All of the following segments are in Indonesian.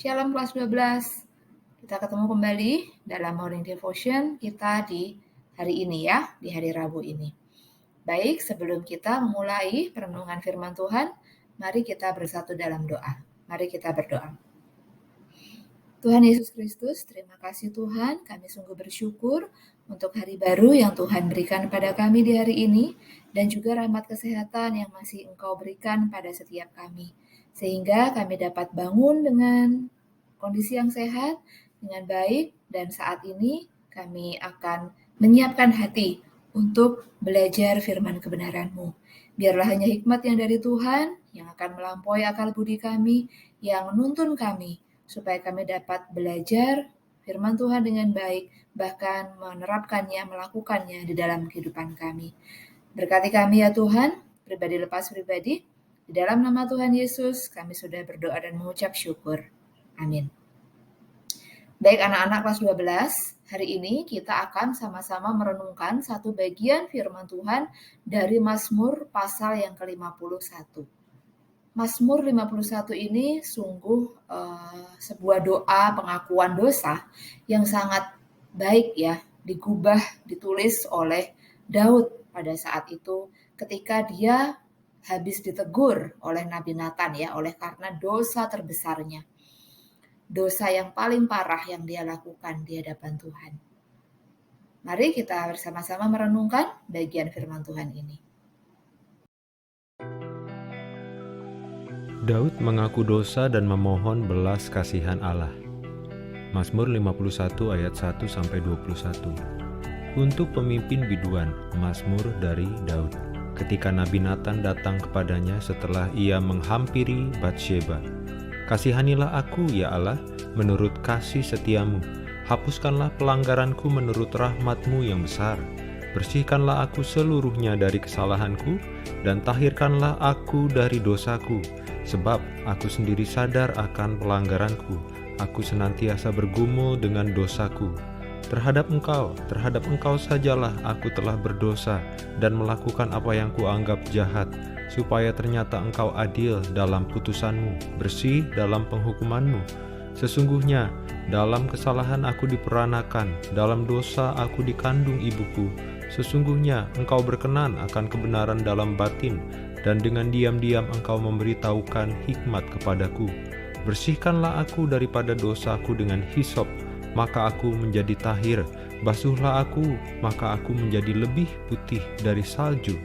Shalom kelas 12. Kita ketemu kembali dalam Morning Devotion kita di hari ini ya, di hari Rabu ini. Baik, sebelum kita memulai perenungan firman Tuhan, mari kita bersatu dalam doa. Mari kita berdoa. Tuhan Yesus Kristus, terima kasih Tuhan, kami sungguh bersyukur untuk hari baru yang Tuhan berikan pada kami di hari ini, dan juga rahmat kesehatan yang masih Engkau berikan pada setiap kami. Sehingga kami dapat bangun dengan kondisi yang sehat, dengan baik, dan saat ini kami akan menyiapkan hati untuk belajar firman kebenaran-Mu. Biarlah hanya hikmat yang dari Tuhan yang akan melampaui akal budi kami, yang menuntun kami, supaya kami dapat belajar firman Tuhan dengan baik, bahkan menerapkannya, melakukannya di dalam kehidupan kami. Berkati kami ya Tuhan, pribadi lepas pribadi. Di dalam nama Tuhan Yesus, kami sudah berdoa dan mengucap syukur. Amin. Baik anak-anak kelas 12, hari ini kita akan sama-sama merenungkan satu bagian firman Tuhan dari Mazmur pasal yang ke-51. Mazmur 51 ini sungguh sebuah doa pengakuan dosa yang sangat baik ya, digubah, ditulis oleh Daud pada saat itu ketika dia habis ditegur oleh Nabi Nathan ya, oleh karena dosa terbesarnya. Dosa yang paling parah yang dia lakukan di hadapan Tuhan. Mari kita bersama-sama merenungkan bagian firman Tuhan ini. Daud mengaku dosa dan memohon belas kasihan Allah. Mazmur 51 ayat 1-21. Untuk pemimpin biduan, Mazmur dari Daud. Ketika Nabi Nathan datang kepadanya setelah ia menghampiri Batsheba. Kasihanilah aku ya Allah, menurut kasih setiamu. Hapuskanlah pelanggaranku menurut rahmat-Mu yang besar. Bersihkanlah aku seluruhnya dari kesalahanku, dan tahirkanlah aku dari dosaku. Sebab aku sendiri sadar akan pelanggaranku, aku senantiasa bergumul dengan dosaku. Terhadap engkau sajalah aku telah berdosa dan melakukan apa yang kuanggap jahat, supaya ternyata engkau adil dalam putusanmu, bersih dalam penghukumanmu. Sesungguhnya dalam kesalahan aku diperanakan, dalam dosa aku dikandung ibuku. Sesungguhnya engkau berkenan akan kebenaran dalam batin, dan dengan diam-diam engkau memberitahukan hikmat kepadaku. Bersihkanlah aku daripada dosaku dengan hisop, maka aku menjadi tahir. Basuhlah aku, maka aku menjadi lebih putih dari salju.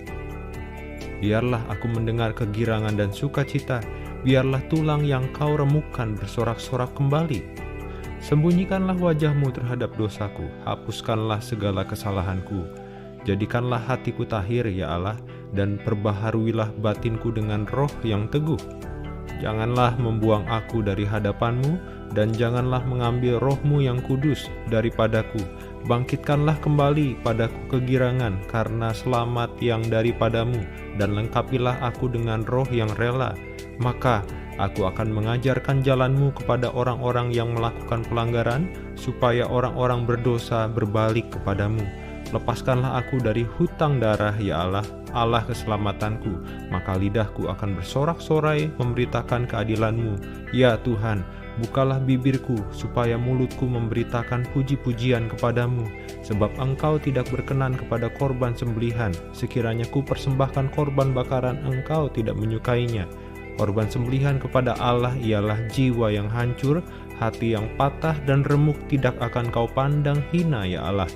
Biarlah aku mendengar kegirangan dan sukacita, biarlah tulang yang kau remukkan bersorak-sorak kembali. Sembunyikanlah wajahmu terhadap dosaku, hapuskanlah segala kesalahanku. Jadikanlah hatiku tahir ya Allah, dan perbaharuilah batinku dengan roh yang teguh. Janganlah membuang aku dari hadapan-Mu, dan janganlah mengambil roh-Mu yang kudus daripadaku. Bangkitkanlah kembali padaku kegirangan karena selamat yang daripada-Mu, dan lengkapilah aku dengan roh yang rela. Maka aku akan mengajarkan jalan-Mu kepada orang-orang yang melakukan pelanggaran, supaya orang-orang berdosa berbalik kepadamu. Lepaskanlah aku dari hutang darah ya Allah, Allah keselamatanku, maka lidahku akan bersorak-sorai memberitakan keadilan-Mu. Ya Tuhan, bukalah bibirku supaya mulutku memberitakan puji-pujian kepadamu, sebab Engkau tidak berkenan kepada korban sembelihan. Sekiranya ku persembahkan korban bakaran, Engkau tidak menyukainya. Korban sembelihan kepada Allah ialah jiwa yang hancur, hati yang patah dan remuk tidak akan Kau pandang hina ya Allah.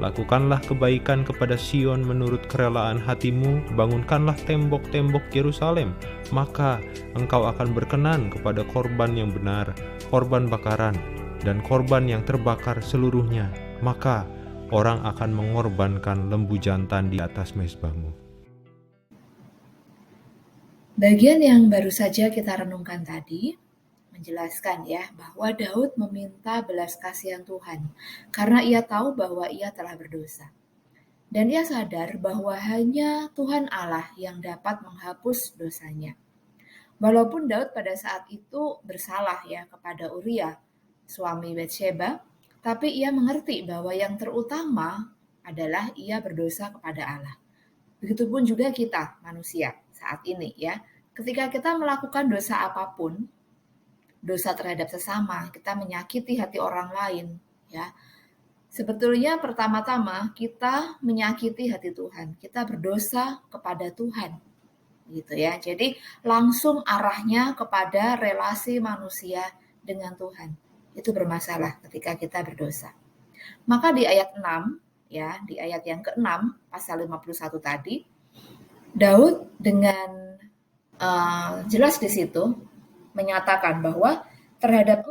Lakukanlah kebaikan kepada Sion menurut kerelaan hati-Mu, bangunkanlah tembok-tembok Yerusalem, maka Engkau akan berkenan kepada korban yang benar, korban bakaran, dan korban yang terbakar seluruhnya, maka orang akan mengorbankan lembu jantan di atas mezbah-Mu. Bagian yang baru saja kita renungkan tadi menjelaskan ya bahwa Daud meminta belas kasihan Tuhan karena ia tahu bahwa ia telah berdosa. Dan ia sadar bahwa hanya Tuhan Allah yang dapat menghapus dosanya. Walaupun Daud pada saat itu bersalah ya kepada Uria, suami Batsheba, tapi ia mengerti bahwa yang terutama adalah ia berdosa kepada Allah. Begitupun juga kita manusia saat ini ya. Ketika kita melakukan dosa apapun, dosa terhadap sesama, kita menyakiti hati orang lain, ya. Sebetulnya pertama-tama kita menyakiti hati Tuhan, kita berdosa kepada Tuhan, gitu ya. Jadi langsung arahnya kepada relasi manusia dengan Tuhan. Itu bermasalah ketika kita berdosa. Maka di ayat 6, ya, di ayat yang ke-6 pasal 51 tadi, Daud dengan jelas di situ menyatakan bahwa terhadap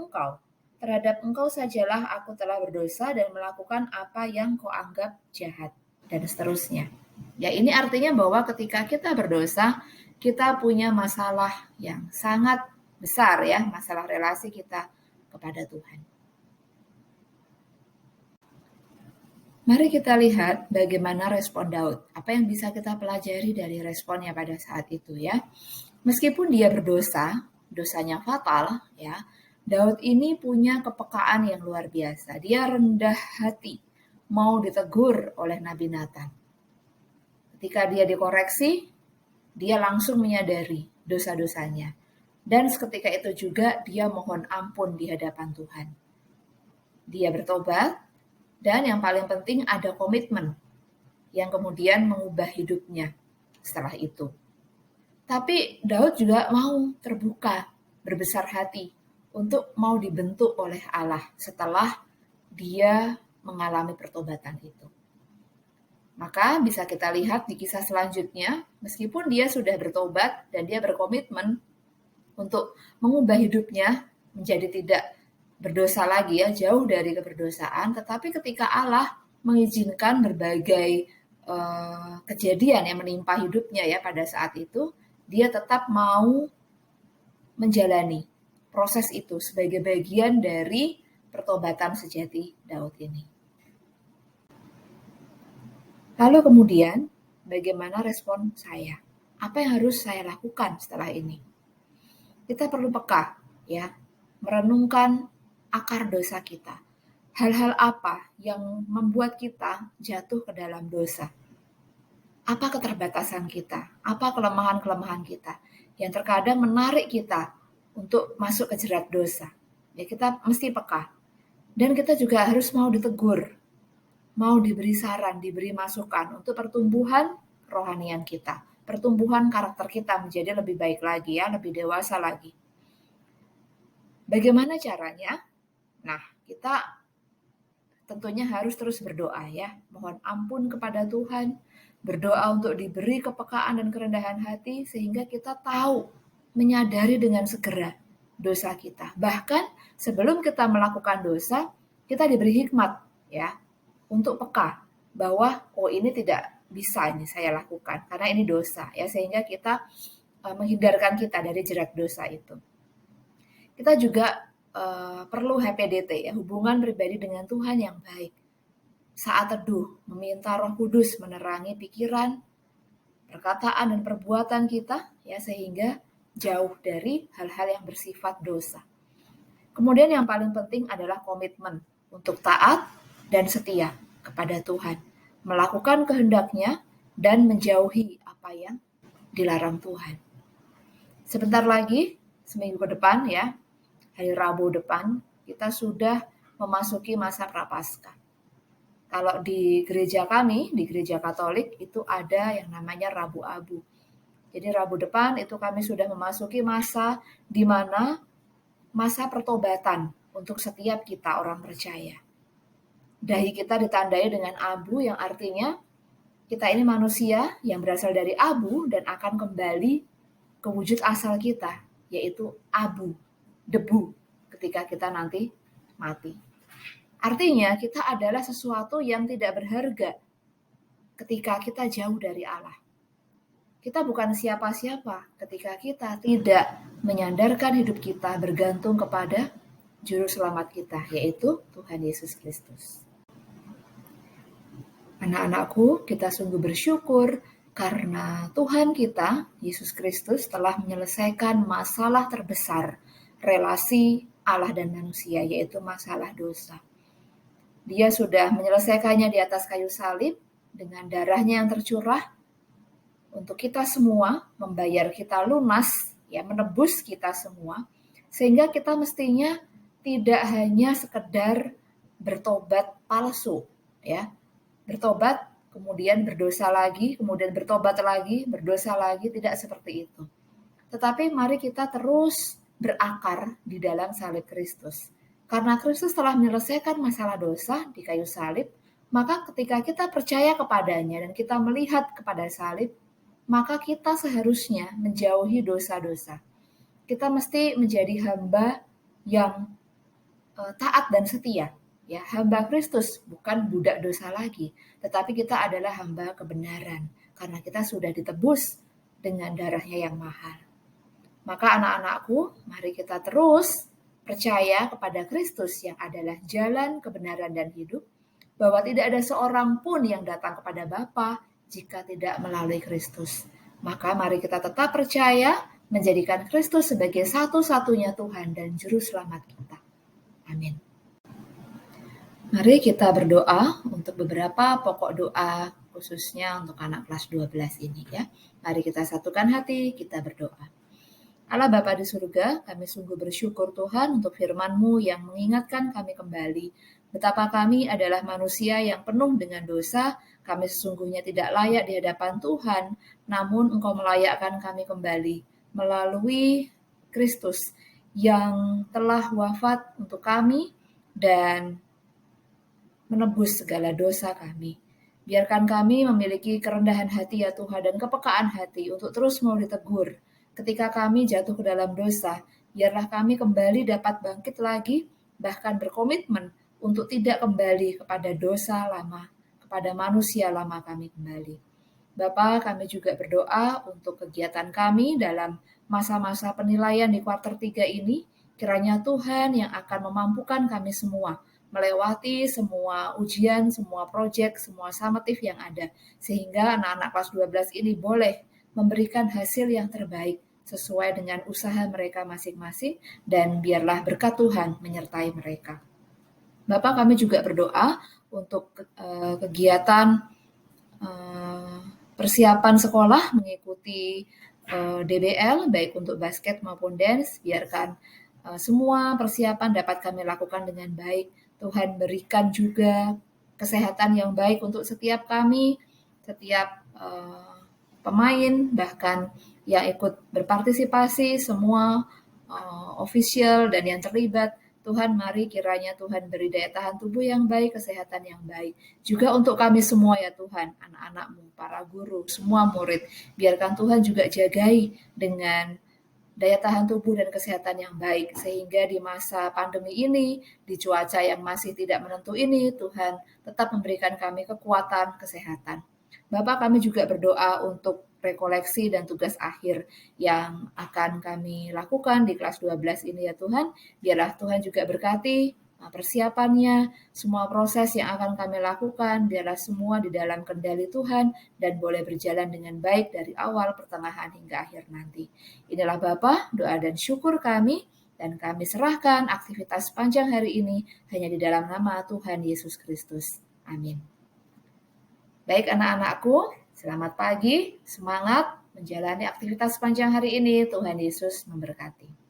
engkau sajalah aku telah berdosa dan melakukan apa yang kau anggap jahat, dan seterusnya. Ya, ini artinya bahwa ketika kita berdosa, kita punya masalah yang sangat besar, ya, masalah relasi kita kepada Tuhan. Mari kita lihat bagaimana respon Daud. Apa yang bisa kita pelajari dari responnya pada saat itu, ya. Meskipun dia berdosa, dosanya fatal, ya, Daud ini punya kepekaan yang luar biasa. Dia rendah hati, mau ditegur oleh Nabi Nathan. Ketika dia dikoreksi, dia langsung menyadari dosa-dosanya. Dan seketika itu juga dia mohon ampun di hadapan Tuhan. Dia bertobat, dan yang paling penting ada komitmen yang kemudian mengubah hidupnya setelah itu. Tapi Daud juga mau terbuka, berbesar hati untuk mau dibentuk oleh Allah setelah dia mengalami pertobatan itu. Maka bisa kita lihat di kisah selanjutnya, meskipun dia sudah bertobat dan dia berkomitmen untuk mengubah hidupnya menjadi tidak berdosa lagi, ya, jauh dari keberdosaan, tetapi ketika Allah mengizinkan berbagai kejadian yang menimpa hidupnya, ya, pada saat itu, dia tetap mau menjalani proses itu sebagai bagian dari pertobatan sejati Daud ini. Lalu kemudian, bagaimana respon saya? Apa yang harus saya lakukan setelah ini? Kita perlu peka, ya, merenungkan akar dosa kita. Hal-hal apa yang membuat kita jatuh ke dalam dosa? Apa keterbatasan kita? Apa kelemahan-kelemahan kita yang terkadang menarik kita untuk masuk ke jerat dosa? Ya, kita mesti peka. Dan kita juga harus mau ditegur, mau diberi saran, diberi masukan untuk pertumbuhan kerohanian kita, pertumbuhan karakter kita menjadi lebih baik lagi, ya, lebih dewasa lagi. Bagaimana caranya? Nah, kita tentunya harus terus berdoa, ya. Mohon ampun kepada Tuhan, berdoa untuk diberi kepekaan dan kerendahan hati sehingga kita tahu, menyadari dengan segera dosa kita. Bahkan sebelum kita melakukan dosa, kita diberi hikmat, ya, untuk peka bahwa ini tidak bisa ini saya lakukan karena ini dosa, ya, sehingga kita menghindarkan kita dari jerat dosa itu. Kita juga perlu HPDT, ya, hubungan pribadi dengan Tuhan yang baik. Saat teduh, meminta Roh Kudus menerangi pikiran, perkataan dan perbuatan kita, ya, sehingga jauh dari hal-hal yang bersifat dosa. Kemudian yang paling penting adalah komitmen untuk taat dan setia kepada Tuhan, melakukan kehendak-Nya dan menjauhi apa yang dilarang Tuhan. Sebentar lagi, seminggu ke depan, ya, hari Rabu depan, kita sudah memasuki masa Prapaskah. Kalau di gereja kami, di gereja Katolik, itu ada yang namanya Rabu Abu. Jadi Rabu depan itu kami sudah memasuki masa di mana masa pertobatan untuk setiap kita orang percaya. Dahi kita ditandai dengan abu yang artinya kita ini manusia yang berasal dari abu dan akan kembali ke wujud asal kita, yaitu abu, debu, ketika kita nanti mati. Artinya kita adalah sesuatu yang tidak berharga ketika kita jauh dari Allah. Kita bukan siapa-siapa ketika kita tidak menyandarkan hidup kita bergantung kepada Juru Selamat kita, yaitu Tuhan Yesus Kristus. Anak-anakku, kita sungguh bersyukur karena Tuhan kita, Yesus Kristus, telah menyelesaikan masalah terbesar relasi Allah dan manusia, yaitu masalah dosa. Dia sudah menyelesaikannya di atas kayu salib dengan darahnya yang tercurah untuk kita semua, membayar kita lunas, ya, menebus kita semua, Sehingga kita mestinya tidak hanya sekedar bertobat palsu, ya. Bertobat, kemudian berdosa lagi, kemudian bertobat lagi, berdosa lagi, tidak seperti itu. Tetapi mari kita terus berakar di dalam salib Kristus. Karena Kristus telah menyelesaikan masalah dosa di kayu salib, maka ketika kita percaya kepadanya dan kita melihat kepada salib, maka kita seharusnya menjauhi dosa-dosa. Kita mesti menjadi hamba yang taat dan setia. Ya, hamba Kristus, bukan budak dosa lagi, tetapi kita adalah hamba kebenaran karena kita sudah ditebus dengan darahnya yang mahal. Maka anak-anakku, mari kita terus percaya kepada Kristus yang adalah jalan, kebenaran, dan hidup, bahwa tidak ada seorang pun yang datang kepada Bapa jika tidak melalui Kristus. Maka mari kita tetap percaya menjadikan Kristus sebagai satu-satunya Tuhan dan Juru Selamat kita. Amin. Mari kita berdoa untuk beberapa pokok doa, khususnya untuk anak kelas 12 ini ya. Mari kita satukan hati, kita berdoa. Allah Bapa di surga, kami sungguh bersyukur Tuhan untuk firman-Mu yang mengingatkan kami kembali betapa kami adalah manusia yang penuh dengan dosa, kami sesungguhnya tidak layak di hadapan Tuhan, namun Engkau melayakkan kami kembali melalui Kristus yang telah wafat untuk kami dan menebus segala dosa kami. Biarkan kami memiliki kerendahan hati ya Tuhan dan kepekaan hati untuk terus mau ditegur. Ketika kami jatuh ke dalam dosa, biarlah kami kembali dapat bangkit lagi, bahkan berkomitmen untuk tidak kembali kepada dosa lama, kepada manusia lama kami kembali. Bapa, kami juga berdoa untuk kegiatan kami dalam masa-masa penilaian di kuarter 3 ini, kiranya Tuhan yang akan memampukan kami semua melewati semua ujian, semua proyek, semua summative yang ada. Sehingga anak-anak kelas 12 ini boleh memberikan hasil yang terbaik sesuai dengan usaha mereka masing-masing dan biarlah berkat Tuhan menyertai mereka. Bapak, kami juga berdoa untuk kegiatan persiapan sekolah mengikuti DBL, baik untuk basket maupun dance. Biarkan semua persiapan dapat kami lakukan dengan baik. Tuhan berikan juga kesehatan yang baik untuk setiap kami, setiap pemain, bahkan yang ikut berpartisipasi, semua official dan yang terlibat. Tuhan, mari kiranya Tuhan beri daya tahan tubuh yang baik, kesehatan yang baik. Juga untuk kami semua ya Tuhan, anak-anak-Mu, para guru, semua murid. Biarkan Tuhan juga jagai dengan daya tahan tubuh dan kesehatan yang baik, sehingga di masa pandemi ini, di cuaca yang masih tidak menentu ini, Tuhan tetap memberikan kami kekuatan kesehatan. Bapak, kami juga berdoa untuk rekoleksi dan tugas akhir yang akan kami lakukan di kelas 12 ini ya Tuhan. Biarlah Tuhan juga berkati persiapannya, semua proses yang akan kami lakukan, biarlah semua di dalam kendali Tuhan dan boleh berjalan dengan baik dari awal, pertengahan, hingga akhir nanti. Inilah Bapa, doa dan syukur kami, dan kami serahkan aktivitas sepanjang hari ini hanya di dalam nama Tuhan Yesus Kristus. Amin. Baik anak-anakku, selamat pagi, semangat menjalani aktivitas sepanjang hari ini. Tuhan Yesus memberkati.